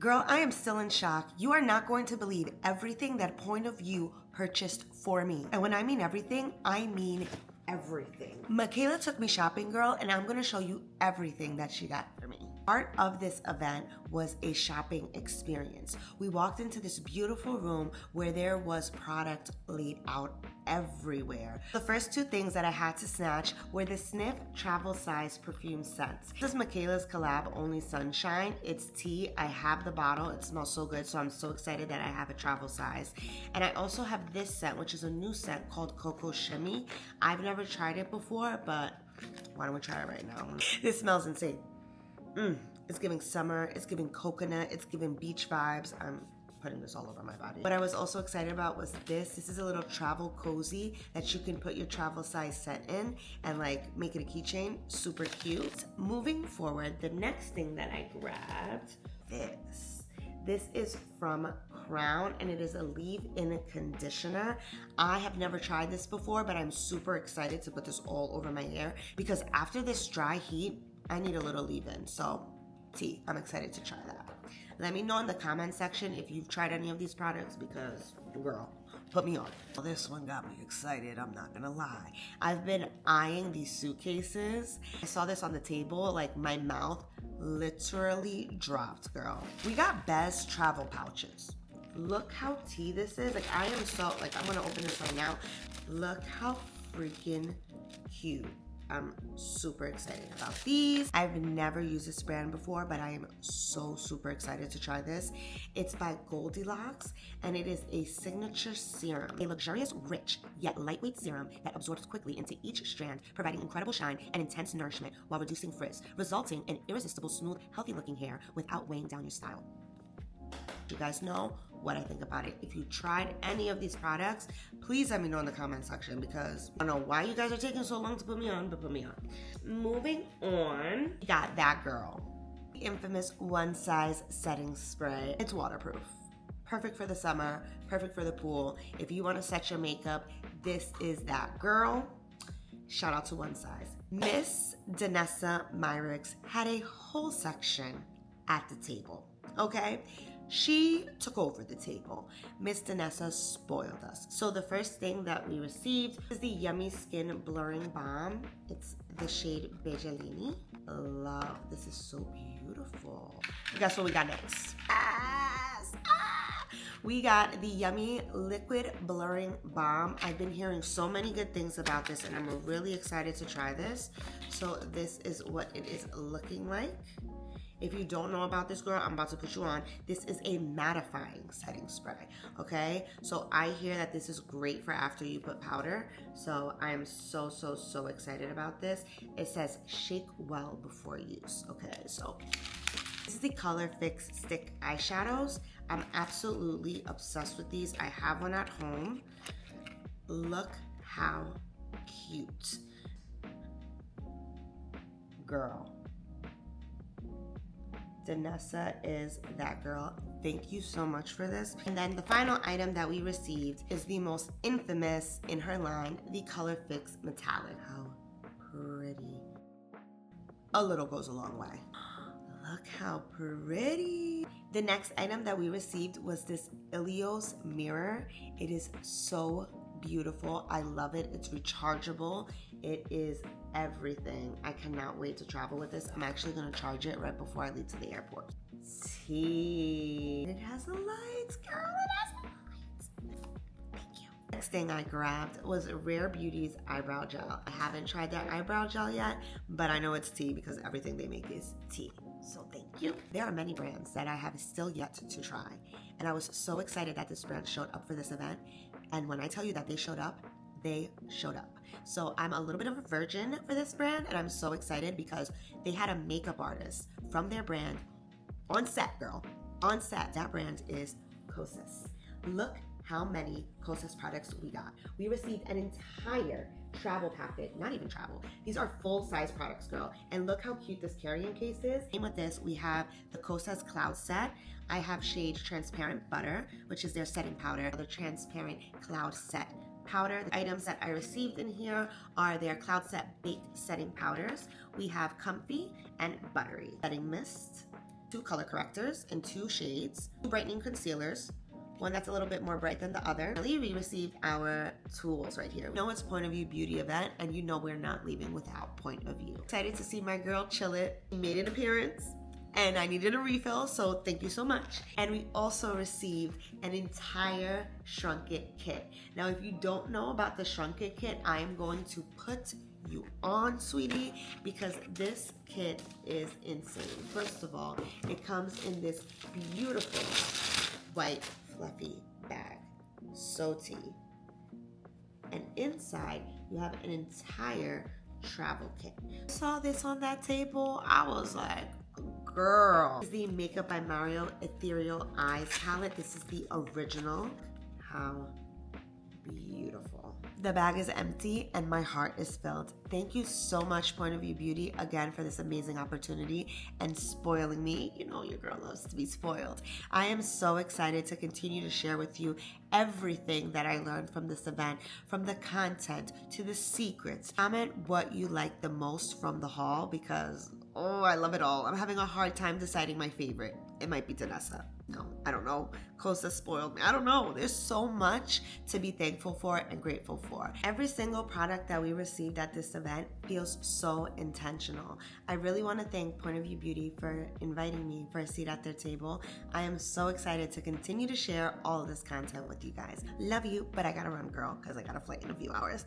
Girl, I am still in shock. You are not going to believe everything that Point of View purchased for me. And when I mean everything, I mean everything. Michaela took me shopping, girl, and I'm gonna show you everything that she got for me. Part of this event was a shopping experience. We walked into this beautiful room where there was product laid out everywhere. The first two things that I had to snatch were the Sniff travel size perfume scents. This is Michaela's collab Only Sunshine. It's tea. I have the bottle. It smells so good, so I'm so excited that I have a travel size. And I also have this scent, which is a new scent called Cocoa Shimmy. I've never tried it before, but why don't we try it right now? This smells insane. It's giving summer, it's giving coconut, it's giving beach vibes. I'm putting this all over my body. What I was also excited about was this. This is a little travel cozy that you can put your travel size scent in and like make it a keychain. Super cute. Moving forward, the next thing that I grabbed, this is from Crown and it is a leave-in conditioner. I have never tried this before, but I'm super excited to put this all over my hair because after this dry heat, I need a little leave-in, so I'm excited to try that. Let me know in the comment section if you've tried any of these products because, girl, put me on. Well, this one got me excited, I'm not gonna lie. I've been eyeing these suitcases. I saw this on the table, like my mouth literally dropped, girl. We got Bez travel pouches. Look how tea this is. Like I am so, like I'm gonna open this right now. Look how freaking cute. I'm super excited about these. I've never used this brand before, but I am so super excited to try this. It's by Goldilocks, and it is a signature serum, a luxurious, rich, yet lightweight serum that absorbs quickly into each strand, providing incredible shine and intense nourishment while reducing frizz, resulting in irresistible, smooth, healthy-looking hair without weighing down your style. You guys know what I think about it. If you tried any of these products, please let me know in the comment section because I don't know why you guys are taking so long to put me on, but put me on. Moving on, we got that girl. The infamous One Size Setting Spray. It's waterproof. Perfect for the summer, perfect for the pool. If you want to set your makeup, this is that girl. Shout out to One Size. Miss Danessa Myricks had a whole section at the table, okay? She took over the table. Miss Danessa spoiled us. So the first thing that we received is the Yummy Skin Blurring Balm. It's the shade Bejolini. Love, this is so beautiful. Guess what we got next? Yes! We got the Yummy Liquid Blurring Balm. I've been hearing so many good things about this and I'm really excited to try this. So this is what it is looking like. If you don't know about this, girl, I'm about to put you on. This is a mattifying setting spray, okay? So I hear that this is great for after you put powder. So I am so, so, so excited about this. It says shake well before use, okay? So this is the Color Fix Stick Eyeshadows. I'm absolutely obsessed with these. I have one at home. Look how cute. Girl. Danessa is that girl. Thank you so much for this. And then the final item that we received is the most infamous in her line, the Color Fix Metallic. How pretty. A little goes a long way. Look how pretty. The next item that we received was this Ilios mirror. It is so beautiful. I love it. It's rechargeable. It is everything. I cannot wait to travel with this. I'm actually going to charge it right before I leave to the airport. It has a light, girl. It has a light. Thank you. Next thing I grabbed was Rare Beauty's eyebrow gel. I haven't tried their eyebrow gel yet, but I know it's tea because everything they make is tea. So thank you. There are many brands that I have still yet to try, and I was so excited that this brand showed up for this event. And when I tell you that they showed up, they showed up. So I'm a little bit of a virgin for this brand, and I'm so excited because they had a makeup artist from their brand on set, girl. On set. That brand is Kosas. Look how many Kosas products we got. We received an entire travel packet, not even travel. These are full-size products, girl. And look how cute this carrying case is. And with this, we have the Kosas Cloud Set. I have shade Transparent Butter, which is their setting powder. The Transparent Cloud Set powder. The items that I received in here are their Cloud Set Baked Setting Powders. We have Comfy and Buttery Setting Mist, 2 color correctors in 2 shades, 2 brightening concealers, one that's a little bit more bright than the other. Finally, we received our tools right here. You know it's Point of View Beauty event, and you know we're not leaving without Point of View. Excited to see my girl Chill It. She made an appearance, and I needed a refill, so thank you so much. And we also received an entire Shrunk It kit. Now, if you don't know about the Shrunk It kit, I am going to put you on, sweetie, because this kit is insane. First of all, it comes in this beautiful white fluffy bag, so tea. And inside, you have an entire travel kit. I saw this on that table, I was like, girl. This is the Makeup by Mario Ethereal Eyes palette. This is the original. How beautiful. The bag is empty and my heart is filled. Thank you so much, Point of View Beauty, again for this amazing opportunity and spoiling me. You know your girl loves to be spoiled. I am so excited to continue to share with you everything that I learned from this event, from the content to the secrets. Comment what you like the most from the haul because, oh, I love it all. I'm having a hard time deciding my favorite. It might be Danessa. No, I don't know. Kosa spoiled me. I don't know. There's so much to be thankful for and grateful for. Every single product that we received at this event feels so intentional. I really want to thank Point of View Beauty for inviting me for a seat at their table. I am so excited to continue to share all of this content with you guys. Love you, but I gotta run, girl, because I got a flight in a few hours.